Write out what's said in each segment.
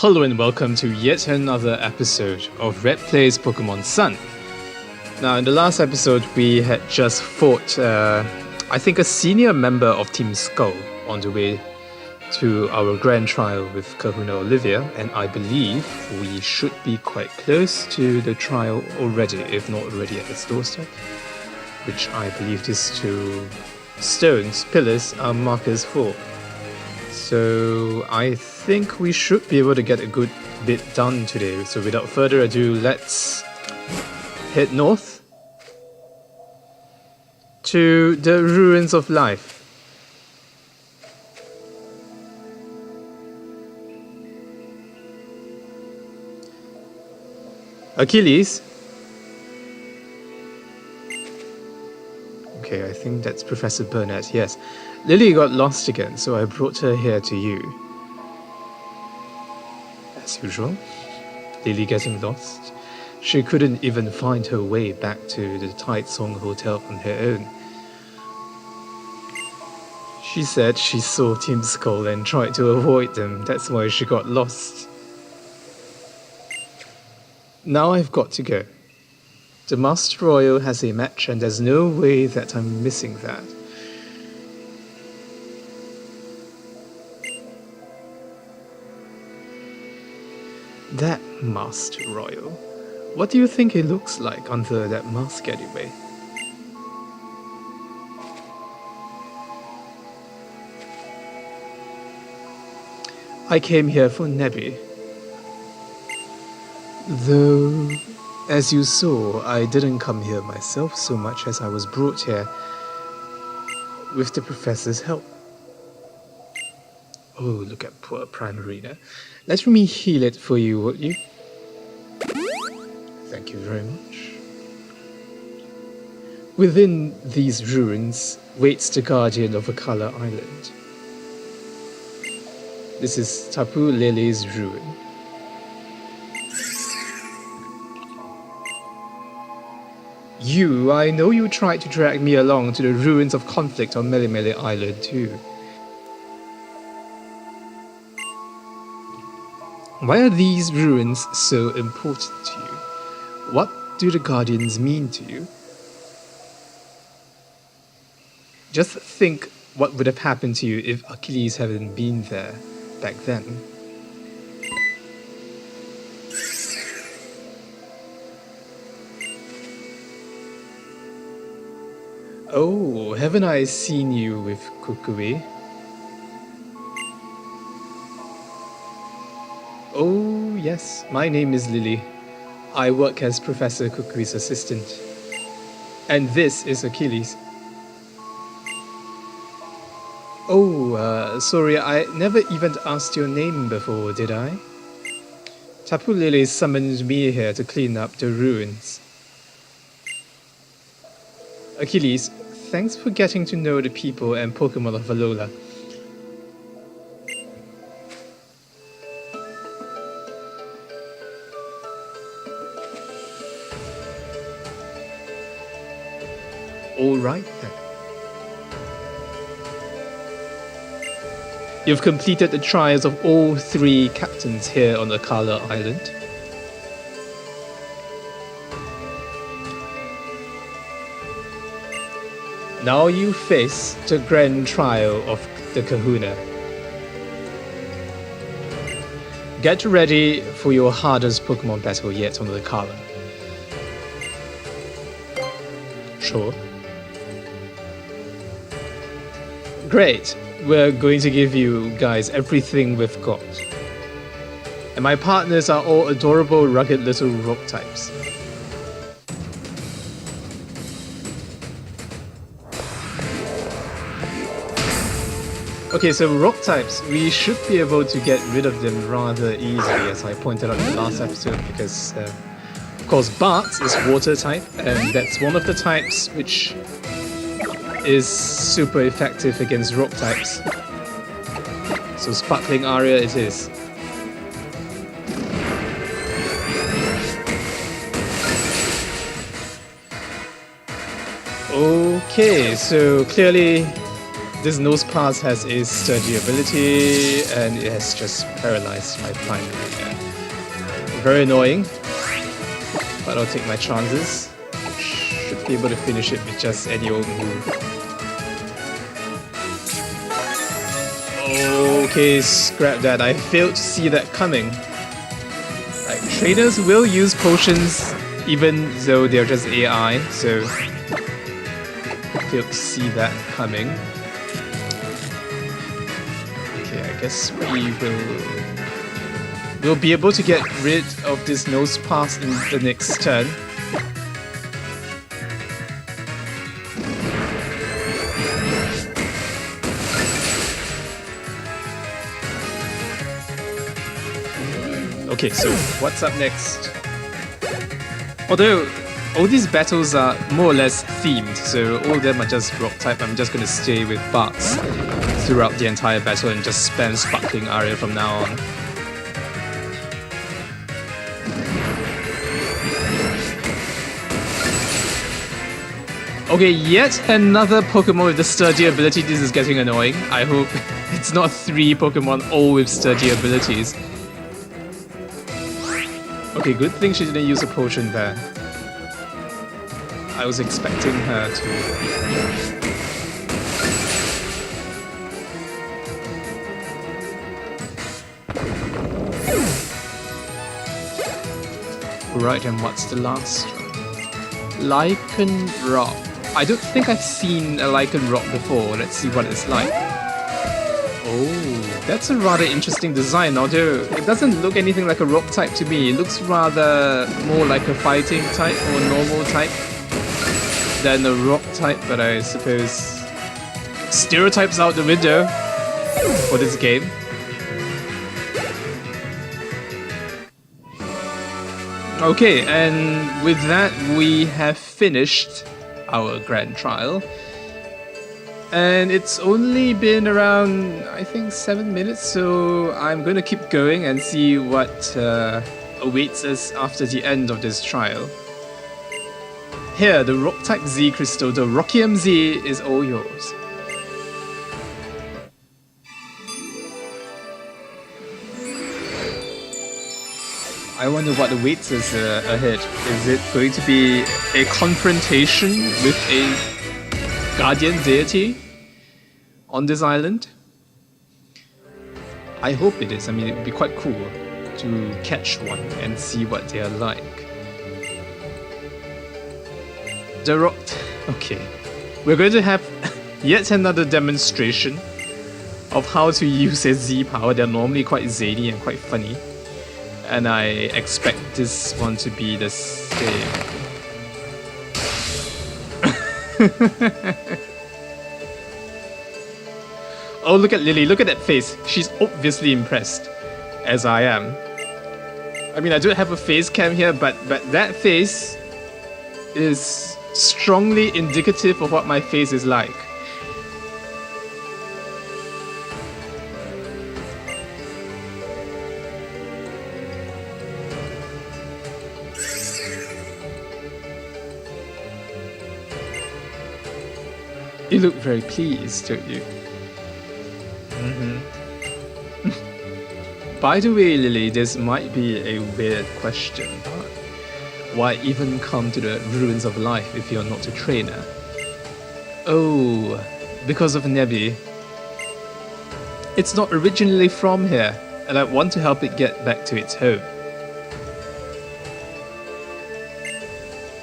Hello and welcome to yet another episode of Red Plays Pokemon Sun. Now, in the last episode, we had just fought, I think, a senior member of Team Skull on the way to our grand trial with Kahuna Olivia, and I believe we should be quite close to the trial already, if not already at its doorstep, which I believe these two pillars, are markers for. So I think we should be able to get a good bit done today. So without further ado, let's head north to the Ruins of Life. Achilles? Okay, I think that's Professor Burnett, yes. Lily got lost again, so I brought her here to you. As usual, Lily getting lost. She couldn't even find her way back to the Taitsong Hotel on her own. She said she saw Team Skull and tried to avoid them, that's why she got lost. Now I've got to go. The Master Royal has a match and there's no way that I'm missing that. That Master Royal. What do you think he looks like under that mask anyway? I came here for Nebby. Though, as you saw, I didn't come here myself so much as I was brought here with the Professor's help. Oh, look at poor Primarina. Let me heal it for you, would you? Thank you very much. Within these ruins waits the guardian of Akala Island. This is Tapu Lele's ruin. I know you tried to drag me along to the ruins of conflict on Melemele Island too. Why are these ruins so important to you? What do the Guardians mean to you? Just think what would have happened to you if Achilles hadn't been there back then. Oh, haven't I seen you with Kukui? Oh, yes, my name is Lily. I work as Professor Kukui's assistant. And this is Achilles. Oh, sorry, I never even asked your name before, did I? Tapu Lele summoned me here to clean up the ruins. Achilles, thanks for getting to know the people and Pokemon of Alola. Alright then. You've completed the trials of all three captains here on Akala Island. Now you face the grand trial of the Kahuna. Get ready for your hardest Pokemon battle yet on Akala. Sure. Great, we're going to give you guys everything we've got. And my partners are all adorable, rugged little rock types. Okay, so rock types, we should be able to get rid of them rather easily, as I pointed out in the last episode, because of course Bart is water type, and that's one of the types which is super effective against rock types. So Sparkling Aria it is. Okay, so clearly this nose pass has a sturdy ability, and it has just paralyzed my primary there. Very annoying, but I'll take my chances. Should be able to finish it with just any old move. Okay, scrap that. I failed to see that coming. Like, trainers will use potions even though they're just AI, so I failed to see that coming. Okay, I guess we'll be able to get rid of this nose pass in the next turn. Okay, so what's up next? Although all these battles are more or less themed, so all of them are just rock type, I'm just gonna stay with Barks throughout the entire battle and just spam Sparkling Aria from now on. Okay, yet another Pokemon with the sturdy ability. This is getting annoying. I hope it's not 3 Pokemon all with sturdy abilities. Okay, good thing she didn't use a potion there. I was expecting her to. Right, and what's the last one? Lichen Rock. I don't think I've seen a Lichen Rock before. Let's see what it's like. Oh, that's a rather interesting design, although it doesn't look anything like a rock type to me. It looks rather more like a fighting type or normal type than a rock type, but I suppose stereotypes out the window for this game. Okay, and with that we have finished our grand trial. And it's only been around, I think, 7 minutes, so I'm going to keep going and see what awaits us after the end of this trial. Here, the Rock-type Z crystal, the Rockium Z, is all yours. I wonder what awaits us ahead. Is it going to be a confrontation with a guardian deity on this island? I hope it is. I mean, it would be quite cool to catch one and see what they are like. The rock. Okay, we're going to have yet another demonstration of how to use a Z power. They're normally quite zany and quite funny, and I expect this one to be the same. Oh, look at Lily, look at that face. She's obviously impressed, as I am. I mean, I don't have a face cam here, but that face is strongly indicative of what my face is like. You look very pleased, don't you? By the way, Lily, this might be a weird question, but why even come to the ruins of life if you're not a trainer? Oh, because of Nebby. It's not originally from here, and I want to help it get back to its home.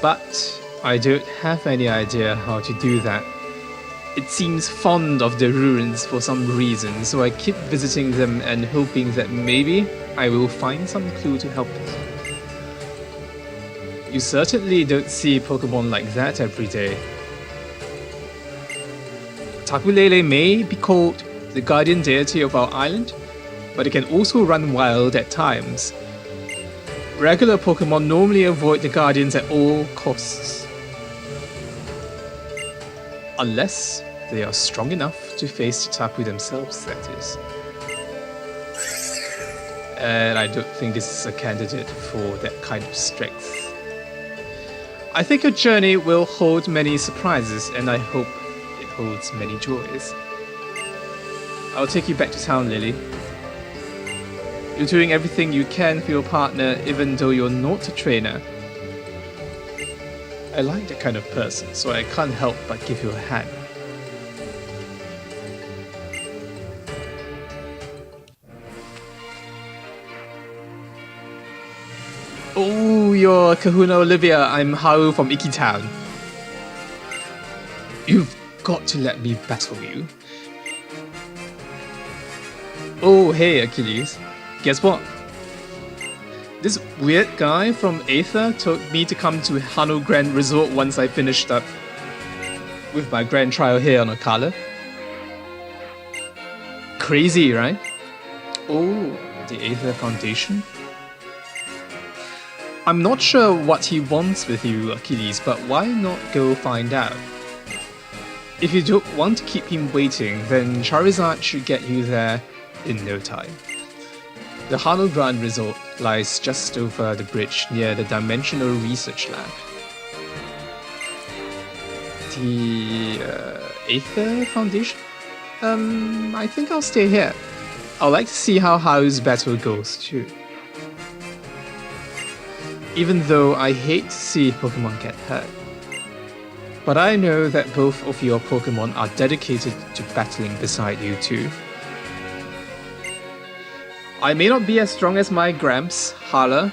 But I don't have any idea how to do that. It seems fond of the ruins for some reason, so I keep visiting them and hoping that maybe I will find some clue to help it. You certainly don't see Pokemon like that every day. Takulele may be called the guardian deity of our island, but it can also run wild at times. Regular Pokemon normally avoid the guardians at all costs. Unless they are strong enough to face the Tapu themselves, that is. And I don't think this is a candidate for that kind of strength. I think your journey will hold many surprises, and I hope it holds many joys. I'll take you back to town, Lily. You're doing everything you can for your partner, even though you're not a trainer. I like that kind of person, so I can't help but give you a hand. Oh, you're Kahuna Olivia. I'm Haru from Iki Town. You've got to let me battle you. Oh, hey, Achilles. Guess what? This weird guy from Aether told me to come to Hano Grand Resort once I finished up with my grand trial here on Akala. Crazy, right? Oh, the Aether Foundation? I'm not sure what he wants with you, Achilles, but why not go find out? If you don't want to keep him waiting, then Charizard should get you there in no time. The Hano Grand Resort lies just over the bridge near the Dimensional Research Lab. The Aether Foundation? I think I'll stay here. I'd like to see how Haru's battle goes too. Even though I hate to see Pokemon get hurt. But I know that both of your Pokemon are dedicated to battling beside you too. I may not be as strong as my Gramps, Hala,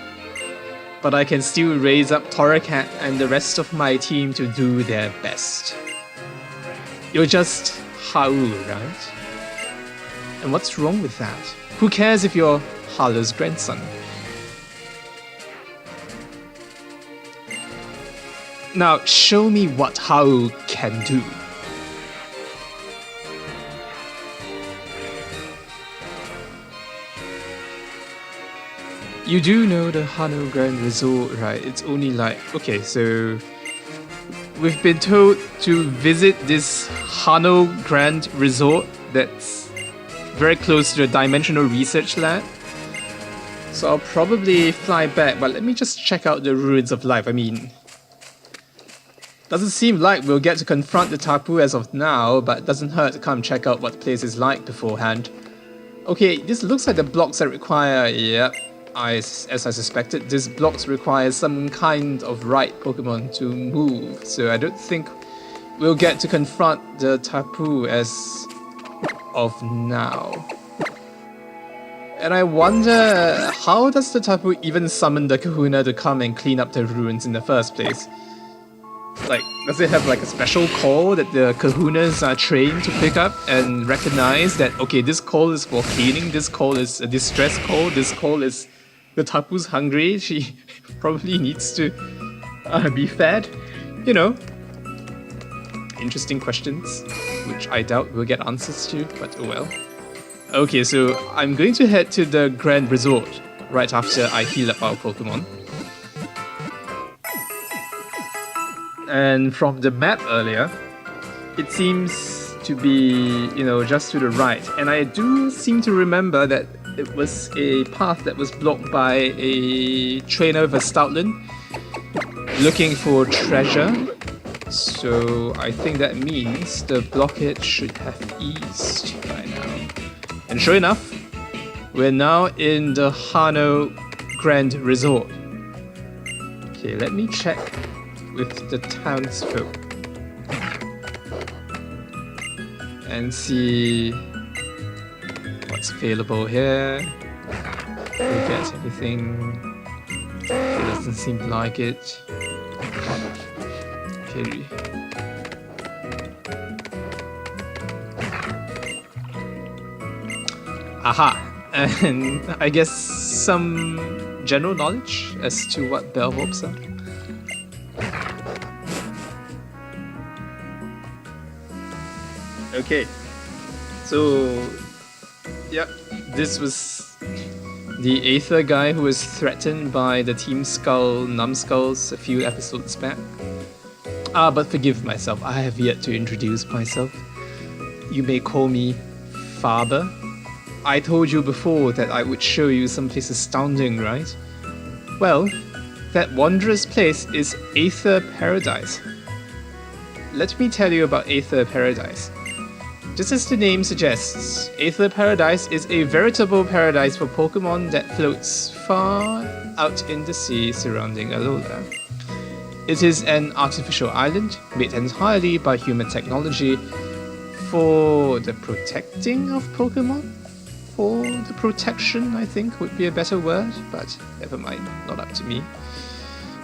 but I can still raise up Torracat and the rest of my team to do their best. You're just Haru, right? And what's wrong with that? Who cares if you're Hala's grandson? Now, show me what Haru can do. You do know the Hano Grand Resort, right? It's only like... Okay, so... We've been told to visit this Hano Grand Resort that's very close to the Dimensional Research Lab. So I'll probably fly back, but let me just check out the Ruins of Life. I mean... Doesn't seem like we'll get to confront the Tapu as of now, but it doesn't hurt to come check out what the place is like beforehand. Okay, this looks like the blocks that require... Yep, as I suspected, these blocks require some kind of right Pokemon to move, so I don't think we'll get to confront the Tapu as of now. And I wonder, how does the Tapu even summon the Kahuna to come and clean up the ruins in the first place? Like, does it have like a special call that the Kahunas are trained to pick up and recognize that, okay, this call is for cleaning, this call is a distress call, this call is the Tapu's hungry, she probably needs to be fed, you know. Interesting questions, which I doubt we'll get answers to, but oh well. Okay, so I'm going to head to the Grand Resort right after I heal up our Pokemon. And from the map earlier, it seems to be, you know, just to the right. And I do seem to remember that it was a path that was blocked by a trainer with a Stoutland looking for treasure. So I think that means the blockage should have eased by now. And sure enough, we're now in the Hano Grand Resort. Okay, let me check with the townsfolk and see what's available here. We'll get everything. It doesn't seem like it. Okay. Aha! And I guess some general knowledge as to what bellhops are. Okay, so yep, this was the Aether guy who was threatened by the Team Skull numbskulls a few episodes back. But forgive myself, I have yet to introduce myself. You may call me Faber. I told you before that I would show you someplace astounding, right? Well, that wondrous place is Aether Paradise. Let me tell you about Aether Paradise. Just as the name suggests, Aether Paradise is a veritable paradise for Pokemon that floats far out in the sea surrounding Alola. It is an artificial island made entirely by human technology for the protecting of Pokemon? For the protection, I think, would be a better word, but never mind, not up to me.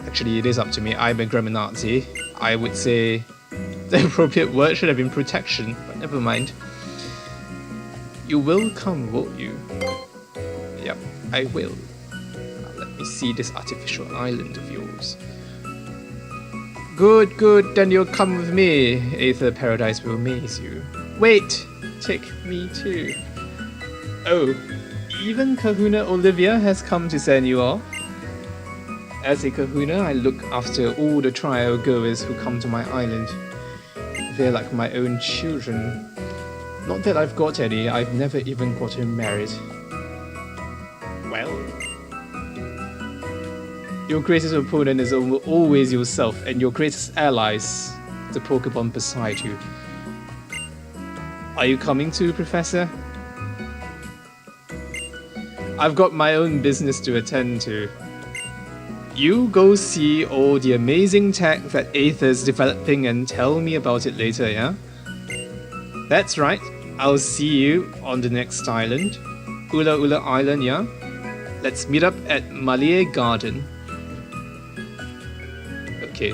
Actually, it is up to me. I'm a grammar Nazi. I would say the appropriate word should have been protection, but never mind. You will come, won't you? Yep, I will. Now, let me see this artificial island of yours. Good, good, then you'll come with me. Aether Paradise will amaze you. Wait, take me too. Oh, even Kahuna Olivia has come to send you off. As a Kahuna, I look after all the trial goers who come to my island. They're like my own children. Not that I've got any, I've never even gotten married. Well, your greatest opponent is always yourself, and your greatest allies, the Pokemon beside you. Are you coming too, Professor? I've got my own business to attend to. You go see all the amazing tech that Aether's developing and tell me about it later, yeah? That's right, I'll see you on the next island. Ula Ula Island, yeah? Let's meet up at Malie Garden. Okay.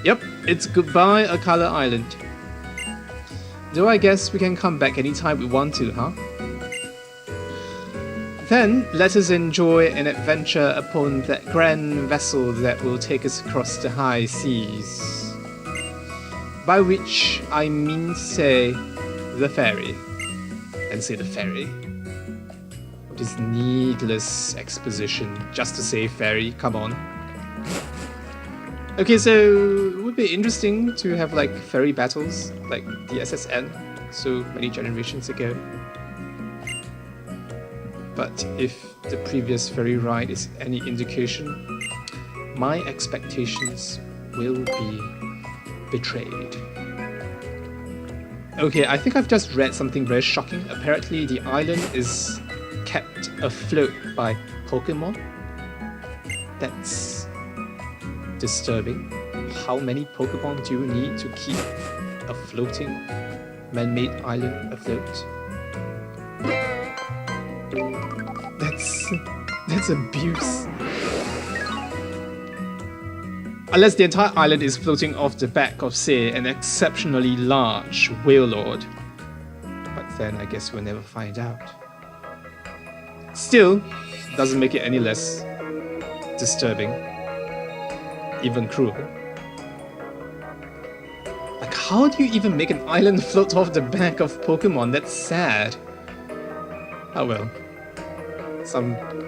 Yep, it's goodbye Akala Island. Though I guess we can come back anytime we want to, huh? Then, let us enjoy an adventure upon that grand vessel that will take us across the high seas. By which I mean say, the ferry. And say the ferry. This needless exposition just to say ferry, come on. Okay, so it would be interesting to have like ferry battles, like the SSN, so many generations ago. But if the previous ferry ride is any indication, my expectations will be betrayed. Okay, I think I've just read something very shocking. Apparently the island is kept afloat by Pokemon. That's disturbing. How many Pokemon do you need to keep a floating man-made island afloat? That's abuse. Unless the entire island is floating off the back of, say, an exceptionally large whale lord. But then I guess we'll never find out. Still, doesn't make it any less disturbing. Even cruel. Like, how do you even make an island float off the back of Pokemon? That's sad. Oh well.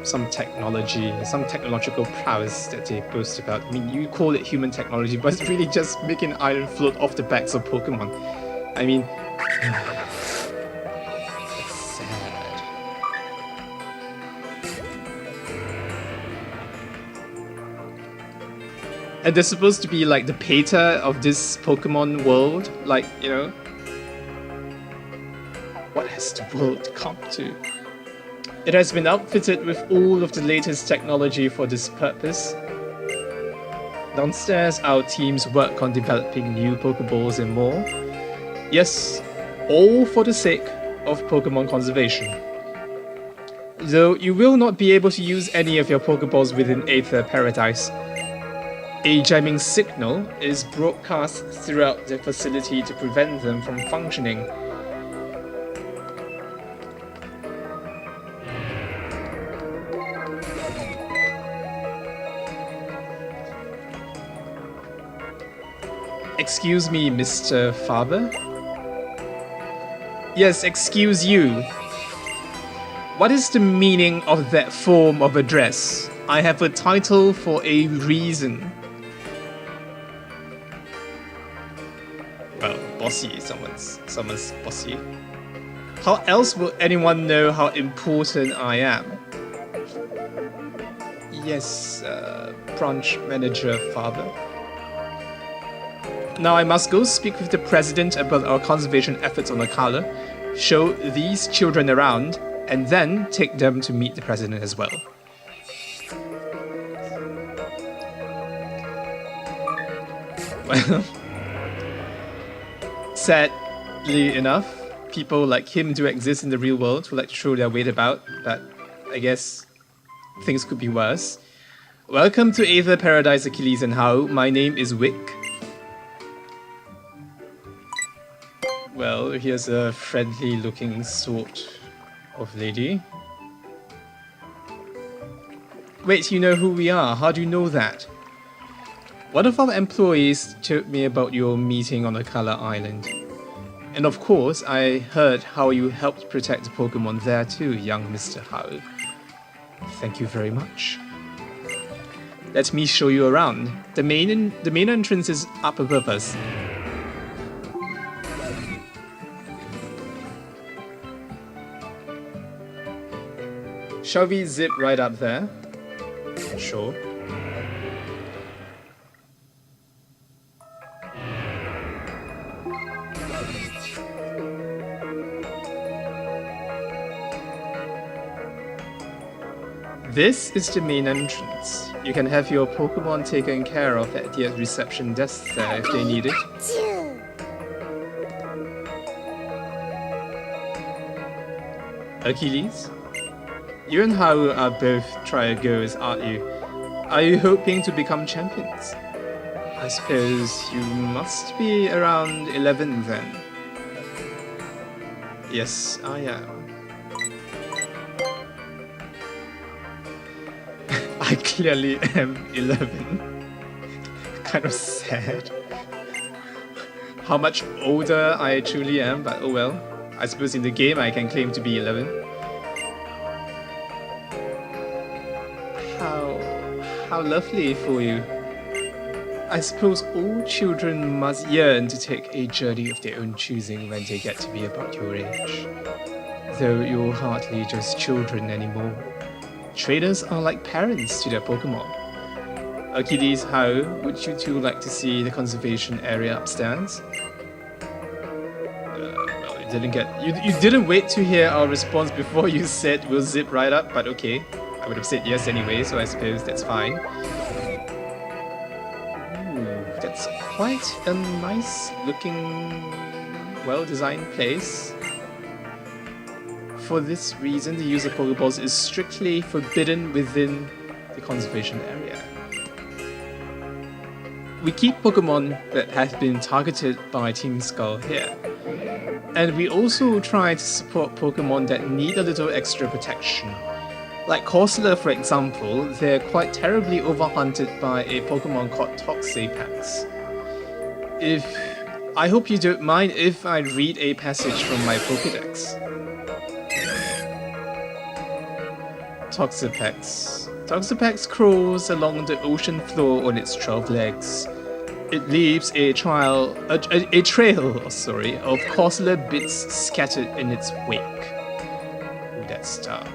Some technology, some technological prowess that they boast about. I mean, you call it human technology, but it's really just making an island float off the backs of Pokemon. I mean, it's sad. And they're supposed to be like the Pater of this Pokemon world, like, you know. What has the world come to? It has been outfitted with all of the latest technology for this purpose. Downstairs, our teams work on developing new Pokeballs and more. Yes, all for the sake of Pokemon conservation. Though you will not be able to use any of your Pokeballs within Aether Paradise. A jamming signal is broadcast throughout the facility to prevent them from functioning. Excuse me, Mr. Faber? Yes, excuse you. What is the meaning of that form of address? I have a title for a reason. Well, bossy, someone's bossy. How else will anyone know how important I am? Yes, branch manager Faber. Now I must go speak with the president about our conservation efforts on Akala, show these children around, and then take them to meet the president as well. Well, sadly enough, people like him do exist in the real world who like to throw their weight about, but I guess things could be worse. Welcome to Aether Paradise, Achilles and How. My name is Wick. Well, here's a friendly looking sort of lady. Wait, you know who we are? How do you know that? One of our employees told me about your meeting on Akala Island. And of course, I heard how you helped protect the Pokemon there too, young Mr. Hao. Thank you very much. Let me show you around. The main entrance is up above us. Shall we zip right up there? Sure. This is the main entrance. You can have your Pokemon taken care of at the reception desk there if they need it. Achilles? You and Hao are both try-goers, aren't you? Are you hoping to become champions? I suppose you must be around 11 then. Yes, I am. I clearly am 11. Kind of sad. How much older I truly am, but oh well. I suppose in the game I can claim to be 11. How lovely for you. I suppose all children must yearn to take a journey of their own choosing when they get to be about your age. Though you're hardly just children anymore. Trainers are like parents to their Pokemon. Achilles, how would you two like to see the conservation area upstairs? Well, you didn't wait to hear our response before you said we'll zip right up, but okay. I would have said yes anyway, so I suppose that's fine. Ooh, that's quite a nice looking, well-designed place. For this reason, the use of Pokeballs is strictly forbidden within the conservation area. We keep Pokemon that have been targeted by Team Skull here. And we also try to support Pokemon that need a little extra protection. Like Corsola, for example, they're quite terribly overhunted by a Pokemon called Toxapex. I hope you don't mind if I read a passage from my Pokédex. Toxapex crawls along the ocean floor on its 12 legs. It leaves a trail of Corsola bits scattered in its wake. Ooh, that's dark.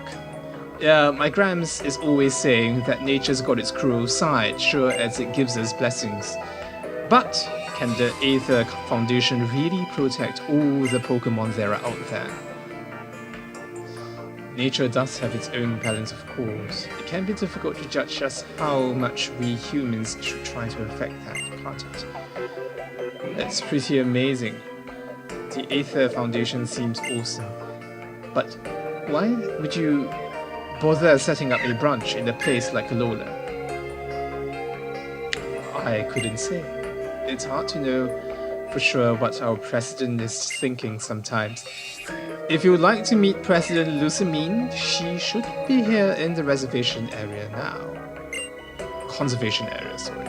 Yeah, my Grams is always saying that nature's got its cruel side, sure as it gives us blessings. But can the Aether Foundation really protect all the Pokemon there are out there? Nature does have its own balance, of course. It can be difficult to judge just how much we humans should try to affect that, can't it? That's pretty amazing. The Aether Foundation seems awesome. But why would you bother setting up a branch in a place like Alola? I couldn't say. It's hard to know for sure what our president is thinking sometimes. If you would like to meet President Lucamine, she should be here in the reservation area now. Conservation area, sorry.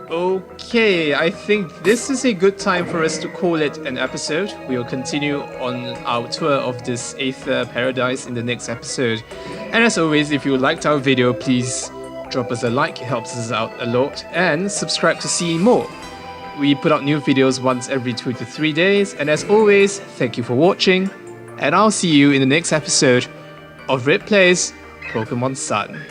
Okay, I think this is a good time for us to call it an episode. We'll continue on our tour of this Aether Paradise in the next episode. And as always, if you liked our video, please drop us a like, it helps us out a lot, and subscribe to see more. We put out new videos once every 2 to 3 days, and as always, thank you for watching, and I'll see you in the next episode of Red Plays Pokemon Sun.